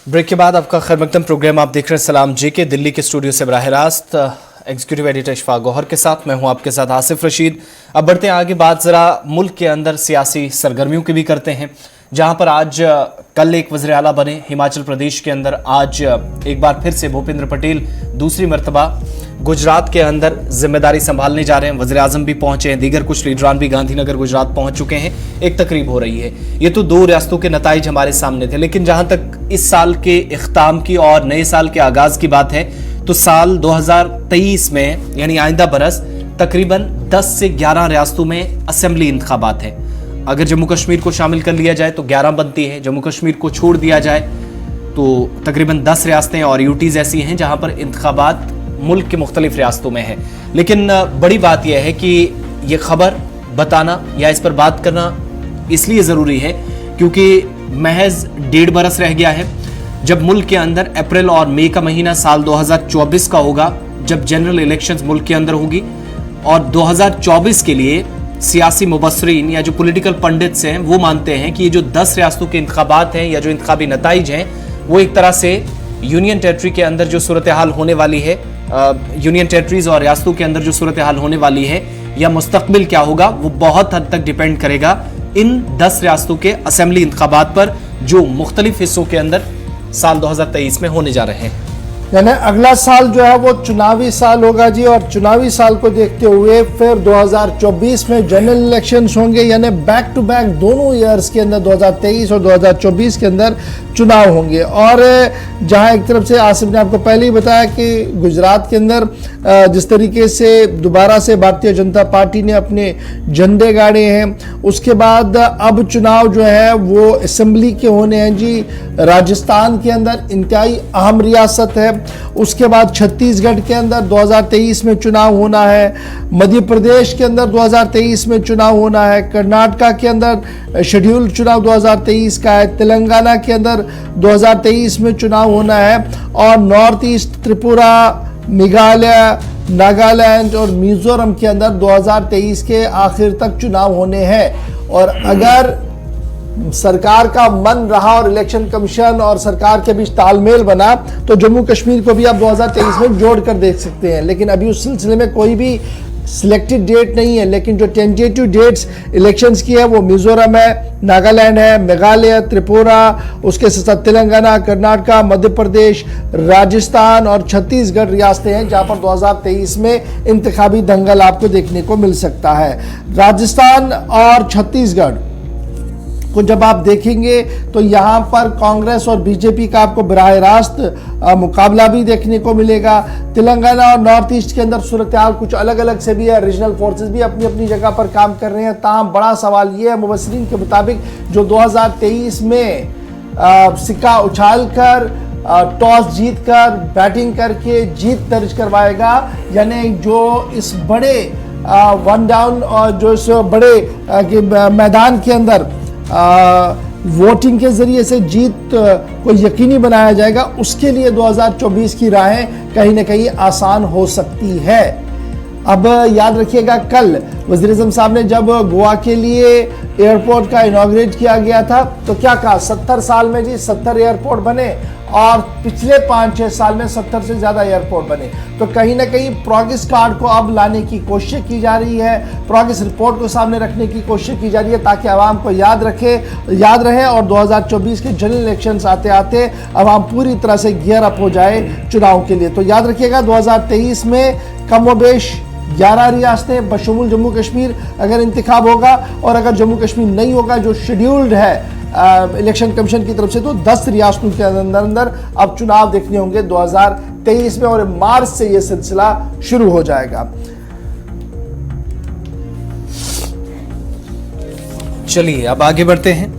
Break के बाद आपका खैर मकदम प्रोग्राम आप देख रहे हैं सलाम जी के दिल्ली के स्टूडियो से बराह रास्त एग्जीक्यूटिव एडिटर इशफाक गौहर के साथ। मैं हूं आपके साथ आसिफ रशीद। अब बढ़ते हैं आगे, बात जरा मुल्क के अंदर सियासी सरगर्मियों की भी करते हैं, जहां पर आज कल एक वज़ीर आला बने हिमाचल प्रदेश के अंदर। आज एक बार फिर से भूपेंद्र पटेल दूसरी मरतबा गुजरात के अंदर जिम्मेदारी संभालने जा रहे हैं। वज़ीर आज़म भी पहुंचे हैं, दीगर कुछ लीडरान भी गांधीनगर गुजरात पहुंच चुके हैं। एक तकरीब हो रही है। ये तो दो रियासतों के नताइज हमारे सामने थे, लेकिन जहां तक इस साल के इख्ताम की और नए साल के आगाज की बात है तो साल 2023 में यानी आइंदा बरस तकरीबन 10 से 11 रियासतों में असेंबली इंतखाबात हैं। अगर जम्मू कश्मीर को शामिल कर लिया जाए तो 11 बनती है, जम्मू कश्मीर को छोड़ दिया जाए तो तकरीबन 10 रियासतें और यूटीज ऐसी हैं जहां पर इंतखाबात मुल्क के मुख्तलिफ रियासतों में है। लेकिन बड़ी बात यह है कि यह खबर बताना या इस पर बात करना इसलिए ज़रूरी है क्योंकि महज 1.5 बरस रह गया है जब मुल्क के अंदर अप्रैल और मई का महीना साल 2024 का होगा, जब जनरल इलेक्शंस मुल्क के अंदर होगी। और 2024 के लिए सियासी मुबस्सरीन या जो पॉलिटिकल पंडित्स हैं वो मानते हैं कि ये जो 10 रियासतों के इंतखाबात हैं या जो इंतखाबी नताइज हैं वो एक तरह से यूनियन टेरिटरी के अंदर जो सूरत हाल होने वाली है, यूनियन टेरिटरीज और रियासतों के अंदर जो सूरत हाल होने वाली है या मुस्तकबिल क्या होगा, वो बहुत हद तक डिपेंड करेगा इन 10 रियासतों के असेंबली इंतखाबात पर जो मुख्तलिफ हिस्सों के अंदर साल 2023 में होने जा रहे हैं। यानी अगला साल जो है वो चुनावी साल होगा जी, और चुनावी साल को देखते हुए फिर 2024 में जनरल इलेक्शंस होंगे। यानी बैक टू बैक दोनों ईयर्स के अंदर 2023 और 2024 के अंदर चुनाव होंगे। और जहां एक तरफ से आसिफ ने आपको पहले ही बताया कि गुजरात के अंदर जिस तरीके से दोबारा से भारतीय जनता पार्टी ने अपने झंडे गाड़े हैं, उसके बाद अब चुनाव जो है वो असेंबली के होने हैं जी। राजस्थान के अंदर इंतहाई अहम रियासत है, उसके बाद छत्तीसगढ़ के अंदर 2023 में चुनाव होना है, मध्य प्रदेश के अंदर 2023 में चुनाव होना है, कर्नाटका के अंदर शेड्यूल चुनाव 2023 का है, तेलंगाना के अंदर 2023 में चुनाव होना है, और नॉर्थ ईस्ट त्रिपुरा, मेघालय, नागालैंड और मिजोरम के अंदर 2023 के आखिर तक चुनाव होने हैं। और अगर सरकार का मन रहा और इलेक्शन कमीशन और सरकार के बीच तालमेल बना तो जम्मू कश्मीर को भी आप 2023 में जोड़ कर देख सकते हैं। लेकिन अभी उस सिलसिले में कोई भी सिलेक्टेड डेट नहीं है। लेकिन जो टेंटेटिव डेट्स इलेक्शंस की है वो मिजोरम है, नागालैंड है, मेघालय, त्रिपुरा, उसके साथ तेलंगाना, कर्नाटका, मध्य प्रदेश, राजस्थान और छत्तीसगढ़ रियासतें हैं जहां पर 2023 में इंतखाबी दंगल आपको देखने को मिल सकता है। राजस्थान और छत्तीसगढ़ को जब आप देखेंगे तो यहाँ पर कांग्रेस और बीजेपी का आपको बराह रास्त मुकाबला भी देखने को मिलेगा। तेलंगाना और नॉर्थ ईस्ट के अंदर सूरत हाल कुछ अलग अलग से भी है, रीजनल फोर्सेस भी अपनी अपनी जगह पर काम कर रहे हैं। ताहम बड़ा सवाल ये है, मुबस्सिरीन के मुताबिक जो 2023 में सिक्का उछालकर टॉस जीतकर बैटिंग करके जीत दर्ज करवाएगा, यानी जो इस बड़े वन डाउन और जो इस बड़े मैदान के अंदर वोटिंग के जरिए से जीत को यकीनी बनाया जाएगा, उसके लिए 2024 की राहें कहीं ना कहीं आसान हो सकती है। अब याद रखिएगा, कल वज़ीर आज़म साहब ने जब गोवा के लिए एयरपोर्ट का इनॉग्रेट किया गया था तो क्या कहा, 70 साल में जी 70 एयरपोर्ट बने और पिछले 5-6 साल में 70 से ज़्यादा एयरपोर्ट बने। तो कहीं ना कहीं प्रोग्रेस कार्ड को अब लाने की कोशिश की जा रही है, प्रोग्रेस रिपोर्ट को सामने रखने की कोशिश की जा रही है ताकि आवाम को याद रहे और 2024 के जनरल इलेक्शंस आते आते आवाम पूरी तरह से गियर अप हो जाए चुनाव के लिए। तो याद रखिएगा 2023 में कमोबेश 11 रियासतें बशमूल जम्मू कश्मीर अगर इंतखाब होगा, और अगर जम्मू कश्मीर नहीं होगा जो शेड्यूल्ड है इलेक्शन कमीशन की तरफ से, तो 10 रियासतों के अंदर अब चुनाव देखने होंगे 2023 में, और मार्च से यह सिलसिला शुरू हो जाएगा। चलिए अब आगे बढ़ते हैं,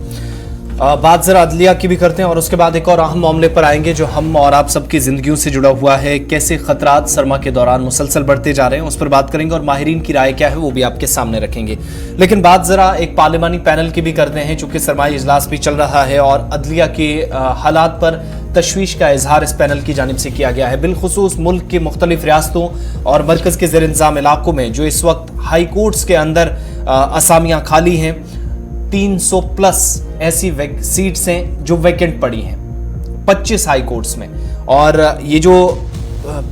बात जरा अदलिया की भी करते हैं और उसके बाद एक और अहम मामले पर आएंगे जो हम और आप सबकी जिंदगियों से जुड़ा हुआ है। कैसे खतरात सरमा के दौरान मुसलसल बढ़ते जा रहे हैं उस पर बात करेंगे और माहिरीन की राय क्या है वो भी आपके सामने रखेंगे। लेकिन बात जरा एक पार्लिमानी पैनल की भी करते हैं, चूंकि सरमाई इजलास भी चल रहा है और अदलिया के हालात पर तशवीश का इजहार इस पैनल की जानिब से किया गया है। बिलखुसूस मुल्क के मुख्तलिफ रियासतों और मरकज के ज़ेर इंतज़ाम इलाकों में जो इस वक्त हाई कोर्ट्स के अंदर असामियां खाली हैं, 300 प्लस ऐसी सीट्स हैं जो वैकेंट पड़ी हैं। 25 हाई कोर्ट्स में। और ये जो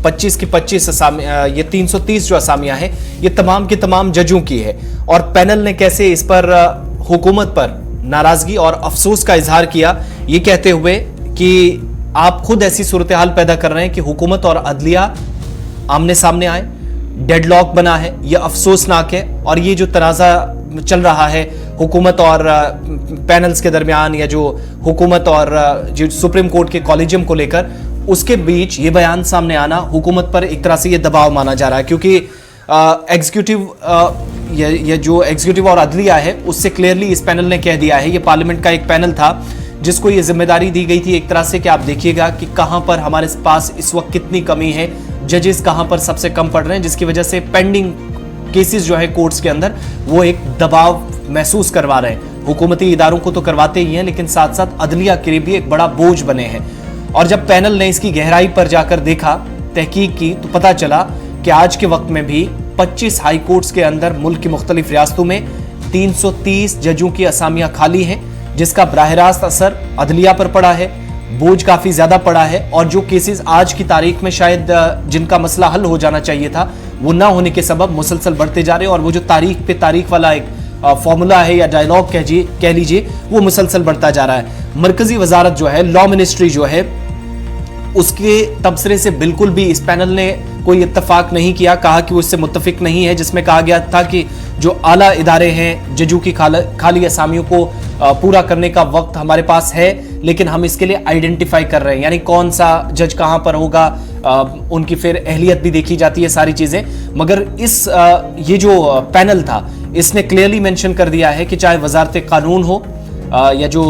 25 की 25 असामी, ये 330 जो असामियां हैं, ये तमाम की तमाम जजों की है। और पैनल ने कैसे इस पर हुकूमत पर नाराजगी और अफसोस का इजहार किया, ये कहते हुए कि आप खुद ऐसी सूरत हाल पैदा कर रहे हैं कि हुकूमत और अदलिया आमने सामने आए, डेडलॉक बना है, यह अफसोसनाक है। और ये जो तनाज़ा चल रहा है हुकूमत और पैनल्स के दरमियान, या जो हुकूमत और जो सुप्रीम कोर्ट के कॉलेजियम को लेकर, उसके बीच ये बयान सामने आना हुकूमत पर एक तरह से ये दबाव माना जा रहा है। क्योंकि एग्जीक्यूटिव ये जो एग्जीक्यूटिव और अदलिया है, उससे क्लियरली इस पैनल ने कह दिया है, ये पार्लियामेंट का एक पैनल था जिसको ये जिम्मेदारी दी गई थी एक तरह से कि आप देखिएगा कि कहां पर हमारे पास इस वक्त कितनी कमी है, जजेस कहां पर सबसे कम पड़ रहे हैं, जिसकी वजह से पेंडिंग केसेस जो है कोर्ट्स के अंदर वो एक दबाव महसूस करवा रहे हैं। हुकूमती इदारों को तो करवाते ही हैं, लेकिन साथ साथ अदलिया के लिए भी एक बड़ा बोझ बने हैं। और जब पैनल ने इसकी गहराई पर जाकर देखा, तहकीक की, तो पता चला कि आज के वक्त में भी 25 हाई कोर्ट्स के अंदर मुल्क की मुख्तलिफ रियासतों में 330 जजों की असामियां खाली हैं, जिसका बराह रास्त असर अदलिया पर पड़ा है, बोझ काफी ज्यादा पड़ा है। और जो केसेस आज की तारीख में शायद जिनका मसला हल हो जाना चाहिए था, वो ना होने के सबब मुसलसल बढ़ते जा रहे हैं। और वो जो तारीख पे तारीख वाला एक फॉर्मूला है या डायलॉग कह लीजिए, वो मुसलसल बढ़ता जा रहा है। मरकजी वजारत जो है, लॉ मिनिस्ट्री जो है, उसके तबसरे से बिल्कुल भी इस पैनल ने कोई इत्तफाक नहीं किया, कहा कि वो इससे मुत्तफिक नहीं है, जिसमें कहा गया था कि जो आला इदारे हैं, जजों की खाली असामियों को पूरा करने का वक्त हमारे पास है, लेकिन हम इसके लिए आइडेंटिफाई कर रहे हैं, यानी कौन सा जज कहां पर होगा, उनकी फिर अहलियत भी देखी जाती है, सारी चीजें। मगर ये जो पैनल था, इसने क्लियरली मेंशन कर दिया है कि चाहे वजारत कानून हो या जो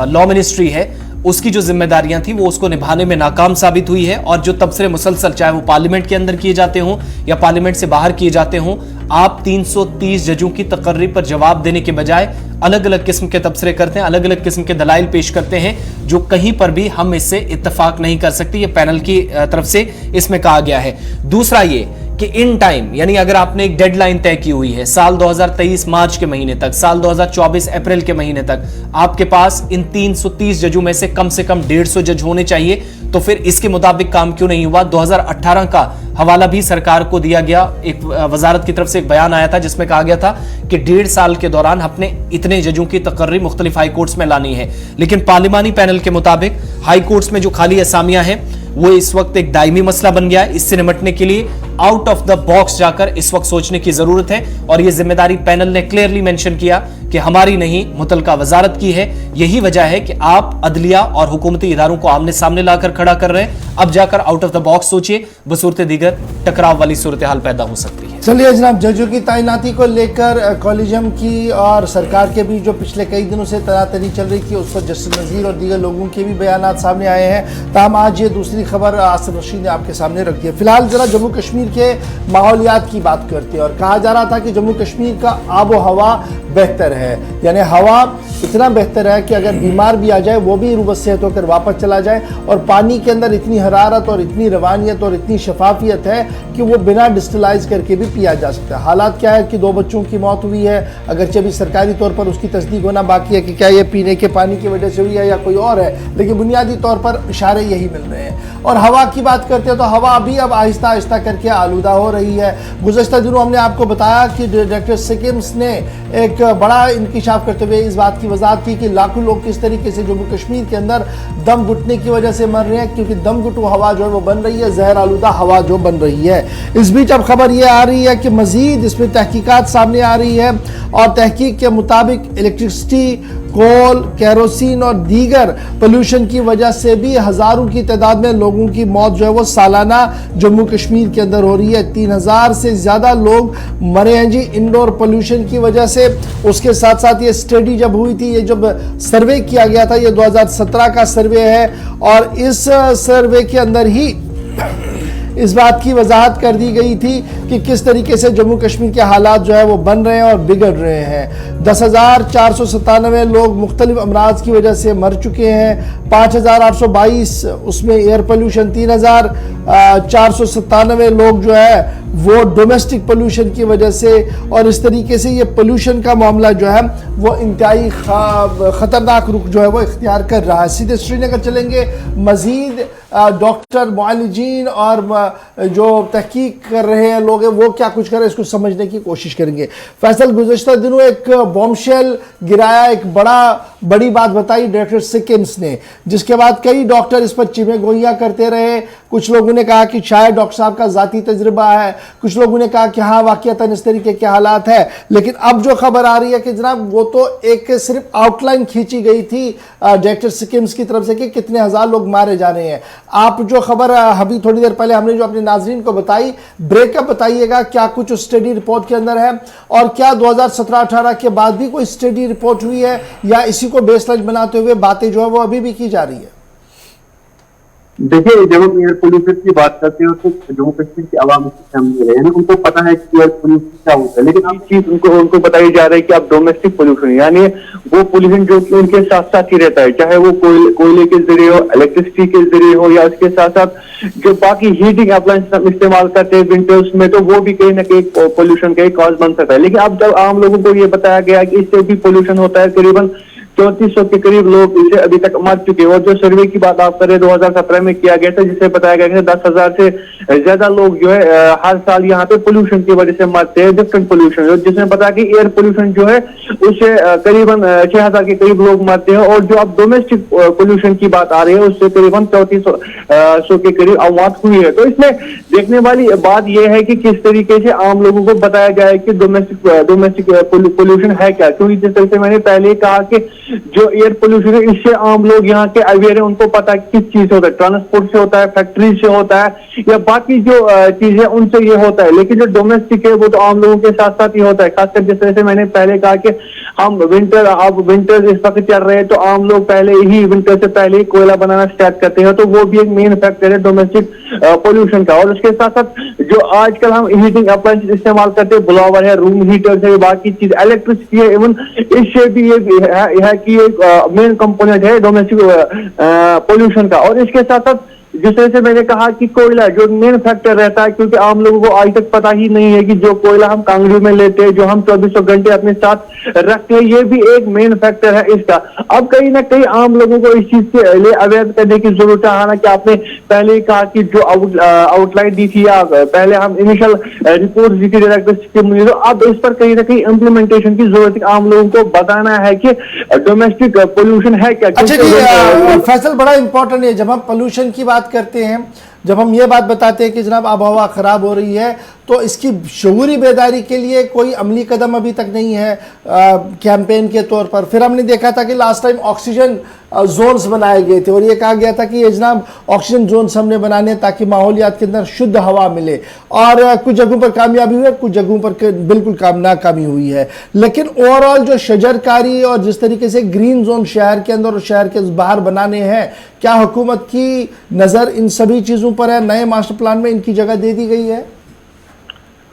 लॉ मिनिस्ट्री है, उसकी जो जिम्मेदारियां थी वो उसको निभाने में नाकाम साबित हुई है। और जो तबसरे मुसलसल, चाहे वो पार्लियामेंट के अंदर किए जाते हों या पार्लियामेंट से बाहर किए जाते हों, आप 330 जजों की तकर्री पर जवाब देने के बजाय अलग अलग किस्म के तबसरे करते हैं, अलग अलग किस्म के दलाइल पेश करते हैं, जो कहीं पर भी हम इससे इत्तफाक नहीं कर सकते। ये पैनल की तरफ से इसमें कहा गया है। दूसरा ये कि इन टाइम, यानी अगर आपने एक डेडलाइन तय की हुई है साल 2023 मार्च के महीने तक, साल 2024 अप्रैल के महीने तक आपके पास इन 330 जजों में से कम 150 जज होने चाहिए, तो फिर इसके मुताबिक काम क्यों नहीं हुआ? 2018 का हवाला भी सरकार को दिया गया, एक वजारत की तरफ से एक बयान आया था जिसमें कहा गया था कि 1.5 साल के दौरान अपने इतने जजों की तकर्री मुख्तलिफ हाई कोर्ट्स में लानी है। लेकिन पार्लिमानी पैनल के मुताबिक हाई कोर्ट्स में जो खाली असामियां हैं वो इस वक्त एक दायमी मसला बन गया है। इससे निपटने के लिए आउट ऑफ द बॉक्स जाकर इस वक्त सोचने की जरूरत है। और यह जिम्मेदारी पैनल ने क्लियरली मेंशन किया कि हमारी नहीं, मुतलका वजारत की है। यही वजह है कि आप अदलिया और हुकूमती इदारों को आमने सामने लाकर खड़ा कर रहे हैं। अब जाकर आउट ऑफ द बॉक्स सोचिए, बसूरत दीगर टकराव वाली सूरत हाल पैदा हो सकती है। चलिए जनाब, जजों की तैनाती को लेकर कॉलेजियम की और सरकार के बीच जो पिछले कई दिनों से तनातनी चल रही थी, उस पर जस्टिस नज़ीर और दीगर लोगों के भी बयान सामने आए हैं। ताहम आज ये दूसरी खबर आसिफ रशीद ने आपके सामने रख दी है। फिलहाल जरा जम्मू कश्मीर के माहौलियात की बात करते हैं। और कहा जा रहा था कि जम्मू कश्मीर का आबो हवा बेहतर है, यानी हवा इतना बेहतर है कि अगर बीमार भी आ जाए वो भी रूबत सेहत होकर वापस चला जाए। और पानी के अंदर इतनी हरारत और इतनी रवानियत और इतनी शफाफियत है कि वो बिना डिस्टिलाइज करके भी पिया जा सकता है। हालात क्या है कि 2 बच्चों की मौत हुई है, अगरचे अभी सरकारी तौर पर उसकी तस्दीक होना बाकी है कि क्या ये पीने के पानी की वजह से हुई है या कोई और है, लेकिन बुनियादी तौर पर इशारे यही मिल रहे हैं। और हवा की बात करते हैं तो हवा अभी अब आहिस्ता आहिस्ता करके आलूदा हो रही है। गुज़श्ता दिनों हमने आपको बताया कि डॉक्टर सिकिम्स ने एक बड़ा इंकिशाफ करते हुए इस बात की वजाहत की कि लाखों लोग किस तरीके से जम्मू कश्मीर के अंदर दम घुटने की वजह से मर रहे हैं, क्योंकि दम घुटू हवा जो है वो बन रही है, जहर आलूदा हवा जो बन रही है। इस बीच अब खबर ये आ रही है कि मजीद इसमें तहकीकात सामने आ रही है और तहकीक के मुताबिक इलेक्ट्रिसिटी, कोल, केरोसिन और दीगर पोल्यूशन की वजह से भी हज़ारों की तादाद में लोगों की मौत जो है वो सालाना जम्मू कश्मीर के अंदर हो रही है। 3000 से ज़्यादा लोग मरे हैं जी इंडोर पोल्यूशन की वजह से। उसके साथ साथ ये स्टडी जब हुई थी, ये जब सर्वे किया गया था, ये 2017 का सर्वे है और इस सर्वे के अंदर ही इस बात की वजाहत कर दी गई थी कि किस तरीके से जम्मू कश्मीर के हालात जो है वो बन रहे हैं और बिगड़ रहे हैं। 10,497 लोग मुख्तलिफ अमराज की वजह से मर चुके हैं, 5,822 उसमें एयर पोल्यूशन, 3,497 लोग जो है वो डोमेस्टिक पोल्यूशन की वजह से, और इस तरीके से ये पोल्यूशन का मामला जो है वो इंतहाई खतरनाक रुख जो है वो इख्तियार कर रहा है। सीधे श्रीनगर चलेंगे, मजीद डॉक्टर, मुआलिजीन और जो तहकीक कर रहे हैं लोग हैं वो क्या कुछ कर रहे हैं इसको समझने की कोशिश करेंगे। फैसल, गुज़श्ता दिनों एक बॉम्बशेल गिराया, एक बड़ी बात बताई डॉक्टर सिकिम्स ने, जिसके बाद कई डॉक्टर इस पर चिमे गोइयाँ करते रहे। कुछ लोगों ने कहा कि शायद डॉक्टर साहब का ज़ाती तजुर्बा है, कुछ लोगों ने कहा कि हाँ वाक़ईतन इस तरीके के हालात है। लेकिन अब जो खबर आ रही है कि जनाब वो तो एक सिर्फ आउटलाइन खींची गई थी डॉक्टर सिकिम्स की तरफ से कि कितने हजार लोग मारे जा रहे हैं। आप जो खबर अभी थोड़ी देर पहले हमने जो अपने नाजरीन को बताई, ब्रेकअप बताइएगा क्या कुछ उस स्टडी रिपोर्ट के अंदर है, और क्या 2017-18 के बाद भी कोई स्टडी रिपोर्ट हुई है या इसी को बेसलाइन बनाते हुए बातें जो है वो अभी भी की जा रही है? देखिए, जब हम एयर पोल्यूशन की बात करते हैं तो जम्मू कश्मीर की आवाम समझ रहे हैं, उनको पता है कि एयर पोल्यूशन क्या होता है, लेकिन एक चीज उनको बताई जा रही है कि अब डोमेस्टिक पोल्यूशन यानी वो पोल्यूशन जो कि उनके साथ साथ ही रहता है, चाहे वो कोयले के जरिए हो, इलेक्ट्रिसिटी के जरिए हो, या उसके साथ साथ जो बाकी हीटिंग अप्लायंस हम इस्तेमाल करते हैं विंटर्स में, तो वो भी कहीं ना कहीं पोल्यूशन का एक कॉज बन सकता है। लेकिन अब जब आम लोगों को ये बताया गया कि इससे भी पोल्यूशन होता है, करीबन 3400 के करीब लोग इसे अभी तक मर चुके हैं। और जो सर्वे की बात आप करें 2017 में किया गया था, जिसे बताया गया कि 10,000 से ज्यादा लोग जो है हर साल यहाँ पे पोल्यूशन की वजह से मरते हैं, डिफरेंट पोल्यूशन, जिसमें बताया कि एयर पोल्यूशन जो है उससे करीबन 6,000 के करीब लोग मरते हैं। और जो अब डोमेस्टिक पोल्यूशन की बात आ रही है उससे करीबन 3400 के करीब अमवात हुई है। तो इसमें देखने वाली बात यह है कि किस तरीके से आम लोगों को बताया जाए कि डोमेस्टिक पोल्यूशन है क्या, क्योंकि जिस तरह से मैंने पहले कहा कि जो एयर पोल्यूशन है इससे आम लोग यहाँ के अवेयर है, उनको पता है किस चीज से होता है, ट्रांसपोर्ट से होता है, फैक्ट्री से होता है, या बाकी जो चीजें उनसे ये होता है। लेकिन जो डोमेस्टिक है वो तो आम लोगों के साथ साथ ही होता है। खासकर जिस तरह से मैंने पहले कहा कि हम विंटर इस वक्त चल रहे हैं, तो आम लोग पहले ही विंटर से पहले ही कोयला बनाना स्टार्ट करते हैं, तो वो भी एक मेन फैक्टर है डोमेस्टिक पोल्यूशन का। और उसके साथ साथ जो आजकल हम हीटिंग अप्लायंस इस्तेमाल करते हैं, ब्लोवर है, रूम हीटर है, बाकी चीज इलेक्ट्रिसिटी है, इवन इससे भी है कि एक मेन कंपोनेंट है डोमेस्टिक पोल्यूशन का। और इसके साथ साथ जिस तरह से मैंने कहा कि कोयला जो मेन फैक्टर रहता है, क्योंकि आम लोगों को आज तक पता ही नहीं है कि जो कोयला हम कांगड़ू में लेते हैं, जो हम 2400 घंटे अपने साथ रखते हैं, ये भी एक मेन फैक्टर है इसका। अब कहीं ना कहीं आम लोगों को इस चीज के लिए अवेयर करने की जरूरत है। हालांकि आपने पहले ही कहा कि जो आउटलाइन दी थी या पहले हम इनिशियल रिपोर्ट दी थी डायरेक्टर स्कीम, तो अब इस पर कहीं ना कहीं इम्प्लीमेंटेशन की जरूरत है। आम लोगों को बताना है कि डोमेस्टिक पोल्यूशन है क्या। अच्छा जी फैसल, बड़ा इंपॉर्टेंट है, जब हम पोल्यूशन की बात करते हैं, जब हम ये बात बताते हैं कि जनाब आब हवा खराब हो रही है, तो इसकी शऊरी बेदारी के लिए कोई अमली कदम अभी तक नहीं है कैंपेन के तौर पर। फिर हमने देखा था कि लास्ट टाइम ऑक्सीजन जोन्स बनाए गए थे और ये कहा गया था कि ये जनाब ऑक्सीजन जोन्स हमने बनाने ताकि माहौलियात के अंदर शुद्ध हवा मिले, और कुछ जगहों पर कामयाबी हुई है, कुछ जगहों पर बिल्कुल नाकामी हुई है। लेकिन ओवरऑल जो शजरकारी और जिस तरीके से ग्रीन जोन शहर के अंदर और शहर के बाहर बनाने हैं, क्या हुकूमत की नज़र इन सभी चीज़ों पर है? नए मास्टर प्लान में इनकी जगह दे दी गई है?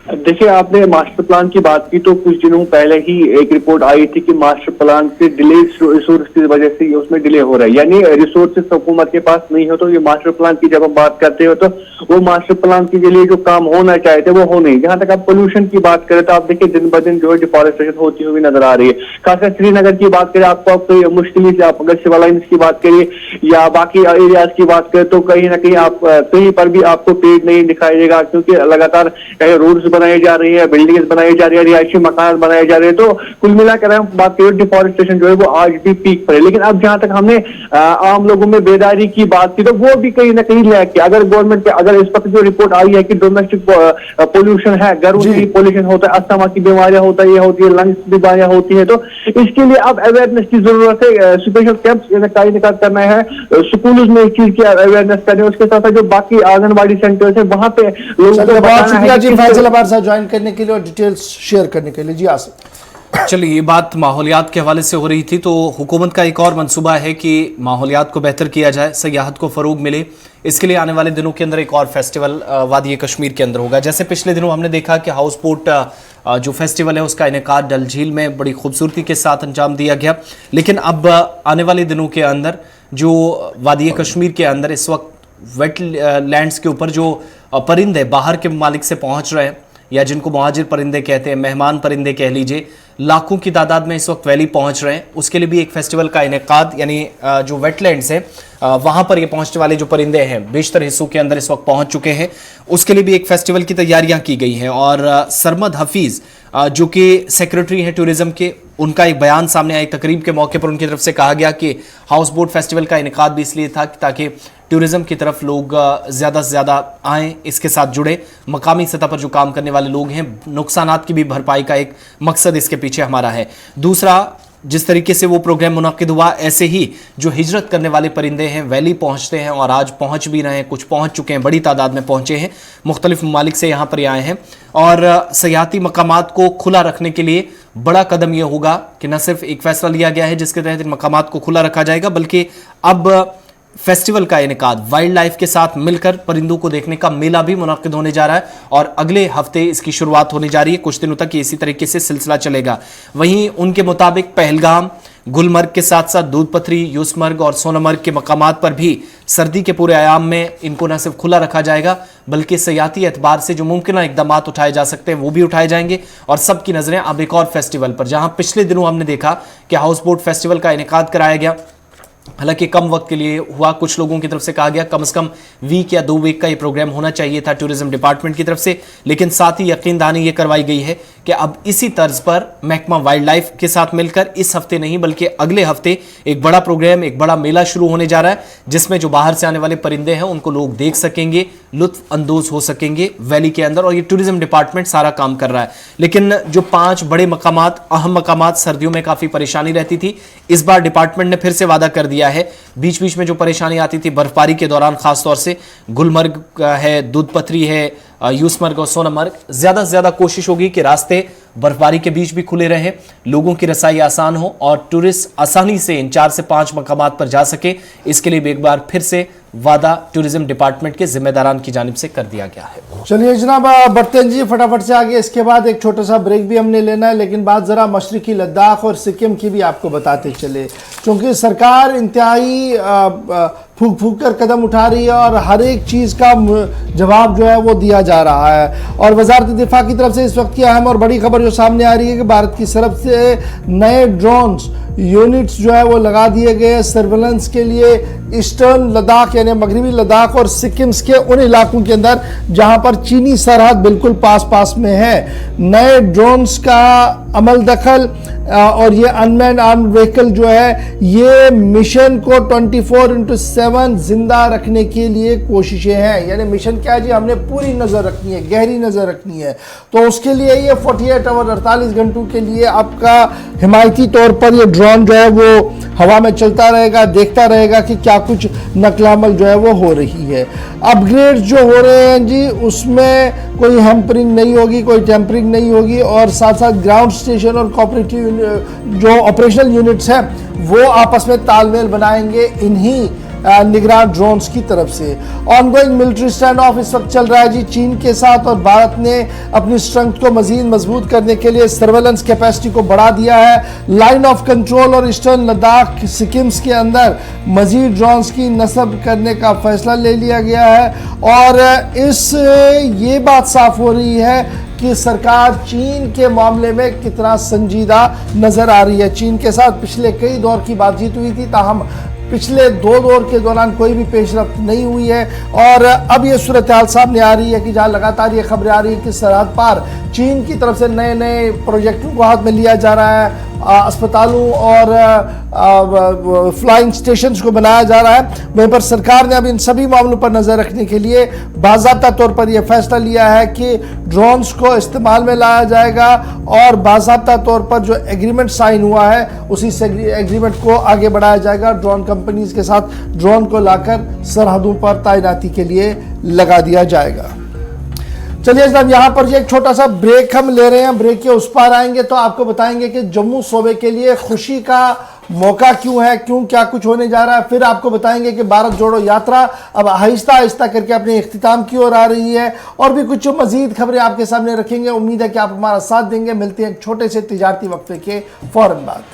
देखिए, आपने मास्टर प्लान की बात की तो कुछ दिनों पहले ही एक रिपोर्ट आई थी कि मास्टर प्लान से डिले रिसोर्स की वजह से उसमें डिले हो रहा है, यानी रिसोर्सेस हुकूमत के पास नहीं हो। तो ये मास्टर प्लान की जब हम बात करते हो तो वो मास्टर प्लान के लिए जो काम होना चाहते थे वो हो नहीं। जहां तक आप पोल्यूशन की बात करें तो आप देखिए दिन ब दिन जो है डिफॉरेस्टेशन होती हुई नजर आ रही है। खासकर श्रीनगर की बात करें आपको मुश्किल से, आप अगर सिविल लाइन्स की बात करिए या बाकी एरियाज की बात करें तो कहीं ना कहीं आप कहीं पर भी आपको पेड़ नहीं दिखाई देगा, क्योंकि लगातार रोड्स बनाई जा रही है, बिल्डिंग्स बनाई जा रही है, रिहायशी मकान बनाए जा रहे हैं। तो कुल मिलाकर हम बात करें डिफॉरेस्टेशन जो है वो आज भी पीक पर है। लेकिन अब जहां तक हमने आम लोगों में बेदारी की बात की तो वो भी कहीं ना कहीं लैग किया। अगर गवर्नमेंट के अगर इस वक्त जो रिपोर्ट आई है कि डोमेस्टिक पोल्यूशन है, घरों से पोल्यूशन होता है, अस्थमा की बीमारियां होता है, ये होती है, लंग्स बीमारियां होती है, तो इसके लिए अब अवेयरनेस की जरूरत है। स्पेशल कैंप्स निकाल करना है, स्कूलों में इस चीज की अवेयरनेस करनी है। उसके साथ साथ जो बाकी आंगनबाड़ी सेंटर्स है वहां पे लोगों को बहुत शुक्रिया जी फैसल हमारे साथ ज्वाइन करने के लिए और डिटेल्स शेयर करने के लिए। जी आसिफ। चलिए, ये बात माहौलियात के हवाले से हो रही थी, तो हुकूमत का एक और मंसूबा है कि माहौलियात को बेहतर किया जाए, सयाहत को फ़रोग मिले। इसके लिए आने वाले दिनों के अंदर एक और फेस्टिवल वादी कश्मीर के अंदर होगा। जैसे पिछले दिनों हमने देखा कि हाउस बोट जो फेस्टिवल है उसका इनेकाद डल झील में बड़ी खूबसूरती के साथ अंजाम दिया गया, लेकिन अब आने वाले दिनों के अंदर जो वादी कश्मीर के अंदर इस वक्त वेट लैंड्स के ऊपर जो परिंदे बाहर के ममालिक से पहुँच रहे हैं, या जिनको मुहाजिर परिंदे कहते हैं, मेहमान परिंदे कह लीजिए, लाखों की तादाद में इस वक्त वैली पहुंच रहे हैं, उसके लिए भी एक फेस्टिवल का इनेकाद, यानी जो वेटलैंड्स है वहां पर ये पहुंचने वाले जो परिंदे हैं बेशतर हिस्सों के अंदर इस वक्त पहुंच चुके हैं, उसके लिए भी एक फेस्टिवल की तैयारियां की गई हैं। और सरमद हफीज जो कि सेक्रेटरी हैं टूरिज्म के, उनका एक बयान सामने आया। तकरीब के मौके पर उनकी तरफ से कहा गया कि हाउस बोट फेस्टिवल का इनेकाद भी इसलिए था ताकि टूरिज्म की तरफ लोग ज़्यादा से ज़्यादा आएँ, इसके साथ जुड़े, मकामी सतह पर जो काम करने वाले लोग हैं, नुकसानात की भी भरपाई का एक मकसद इसके पीछे हमारा है। दूसरा, जिस तरीके से वो प्रोग्राम मुनाकिद हुआ, ऐसे ही जो हिजरत करने वाले परिंदे हैं वैली पहुंचते हैं, और आज पहुंच भी रहे हैं, कुछ पहुंच चुके हैं, बड़ी तादाद में पहुंचे हैं, मुख्तलिफ ममालिक से यहाँ पर आए हैं। और सयाहती मकामात को खुला रखने के लिए बड़ा कदम यह होगा कि न सिर्फ एक फैसला लिया गया है जिसके तहत इन मकामात को खुला रखा जाएगा, बल्कि अब फेस्टिवल का इनेकाद वाइल्ड लाइफ के साथ मिलकर परिंदों को देखने का मेला भी मुनाकिद होने जा रहा है, और अगले हफ्ते इसकी शुरुआत होने जा रही है। कुछ दिनों तक इसी तरीके से सिलसिला चलेगा। वहीं उनके मुताबिक पहलगाम, गुलमर्ग के साथ साथ दूध पथरी, यूसमर्ग और सोनमर्ग के मकामात पर भी सर्दी के पूरे आयाम में इनको न सिर्फ खुला रखा जाएगा, बल्कि सयाहती एतबार से जो मुमकिन इकदाम उठाए जा सकते हैं वो भी उठाए जाएंगे। और सबकी नजरें अब एक और फेस्टिवल पर, जहां पिछले दिनों हमने देखा कि हाउस बोट फेस्टिवल का इनेकाद कराया गया, हालांकि कम वक्त के लिए हुआ, कुछ लोगों की तरफ से कहा गया कम से कम वीक या 2 वीक का ये प्रोग्राम होना चाहिए था टूरिज्म डिपार्टमेंट की तरफ से, लेकिन साथ ही यकीन दहानी ये करवाई गई है कि अब इसी तर्ज पर महकमा वाइल्ड लाइफ के साथ मिलकर इस हफ्ते नहीं बल्कि अगले हफ्ते एक बड़ा प्रोग्राम, एक बड़ा मेला शुरू होने जा रहा है, जिसमें जो बाहर से आने वाले परिंदे हैं उनको लोग देख सकेंगे, लुत्फ अंदोज हो सकेंगे वैली के अंदर। और ये टूरिज्म डिपार्टमेंट सारा काम कर रहा है। लेकिन जो 5 बड़े मकामात, अहम मकामात, सर्दियों में काफी परेशानी रहती थी, इस बार डिपार्टमेंट ने फिर से वादा कर दिया है। बीच बीच में जो परेशानी आती थी बर्फबारी के दौरान, खासतौर से गुलमर्ग है, दूध पथरी है, यूसमर्ग और सोनमर्ग, ज्यादा से ज्यादा कोशिश होगी कि रास्ते बर्फबारी के बीच भी खुले रहें, लोगों की रसाई आसान हो और टूरिस्ट आसानी से इन 4 से 5 मकामात पर जा सके। इसके लिए भी एक बार फिर से वादा टूरिज्म डिपार्टमेंट के जिम्मेदारान की जानिब से कर दिया गया है। चलिए जनाब, बढ़ते हैं जी फटाफट से आगे। इसके बाद एक छोटा सा ब्रेक भी हमने लेना है, लेकिन बात ज़रा मशरकी लद्दाख और सिक्किम की भी आपको बताते चले, क्योंकि सरकार इंतहाई फूक फूक कर कदम उठा रही है और हर एक चीज़ का जवाब जो है वो दिया जा रहा है। और वजारत दिफा की तरफ से इस वक्त की अहम और बड़ी खबर जो सामने आ रही है कि भारत की तरफ से नए ड्रोन्स यूनिट्स जो है वो लगा दिए गए सर्वेलेंस के लिए ईस्टर्न लद्दाख यानी मगरबी लद्दाख और सिक्किम के उन इलाकों के अंदर जहां पर चीनी सरहद बिल्कुल पास में है। नए ड्रोन्स का अमल दखल और ये अनमैन आर्म्ड व्हीकल जो है ये मिशन को 24/7 जिंदा रखने के लिए कोशिशें हैं। यानी मिशन क्या है जी, हमने पूरी नज़र रखनी है, गहरी नज़र रखनी है, तो उसके लिए ये 48 आवर 48 घंटों के लिए आपका हिमायती तौर पर ये ड्रोन जो है वो हवा में चलता रहेगा, देखता रहेगा कि क्या कुछ नकलामल जो है वो हो रही है। अपग्रेड जो हो रहे हैं जी उसमें कोई हैम्परिंग नहीं होगी, कोई टेम्परिंग नहीं होगी, और साथ साथ ग्राउंड स्टेशन और कोऑपरेटिव जो ऑपरेशनल यूनिट्स हैं वो आपस में तालमेल बनाएंगे इन्हीं निगरान ड्रोन्स की तरफ से। ऑनगोइंग मिलिट्री स्टैंड ऑफ इस वक्त चल रहा है जी चीन के साथ, और भारत ने अपनी स्ट्रेंथ को मजीद मजबूत करने के लिए सर्वेलेंस कैपेसिटी को बढ़ा दिया है। लाइन ऑफ कंट्रोल और ईस्टर्न लद्दाख सिक्किम्स के अंदर मजीद ड्रोन्स की नस्ब करने का फैसला ले लिया गया है। और ये बात साफ हो रही है कि सरकार चीन के मामले में कितना संजीदा नजर आ रही है। चीन के साथ पिछले कई दौर की बातचीत हुई थी, ताहम पिछले 2 दौर के दौरान कोई भी पेशरफ्त नहीं हुई है। और अब ये सूरत हाल सामने आ रही है कि जहाँ लगातार ये खबरें आ रही है कि सरहद पार चीन की तरफ से नए नए प्रोजेक्टों को हाथ में लिया जा रहा है, अस्पतालों और फ्लाइंग स्टेशंस को बनाया जा रहा है। वहीं पर सरकार ने अब इन सभी मामलों पर नज़र रखने के लिए बाज़ाब्ता तौर पर यह फैसला लिया है कि ड्रोन्स को इस्तेमाल में लाया जाएगा, और बाज़ाब्ता तौर पर जो एग्रीमेंट साइन हुआ है उसी से एग्रीमेंट को आगे बढ़ाया जाएगा। ड्रोन कंपनीज के साथ ड्रोन को लाकर सरहदों पर तैनाती के लिए लगा दिया जाएगा। चलिए जनाब, यहाँ पर ये एक छोटा सा ब्रेक हम ले रहे हैं। ब्रेक के उस पार आएंगे तो आपको बताएंगे कि जम्मू सूबे के लिए खुशी का मौका क्यों है, क्यों क्या कुछ होने जा रहा है। फिर आपको बताएंगे कि भारत जोड़ो यात्रा अब आहिस्ता आहिस्ता करके अपने इख्तिताम की ओर आ रही है, और भी कुछ मजीद खबरें आपके सामने रखेंगे। उम्मीद है कि आप हमारा साथ देंगे। मिलते हैं एक छोटे से तिजारती वक्फे के फौरन बाद।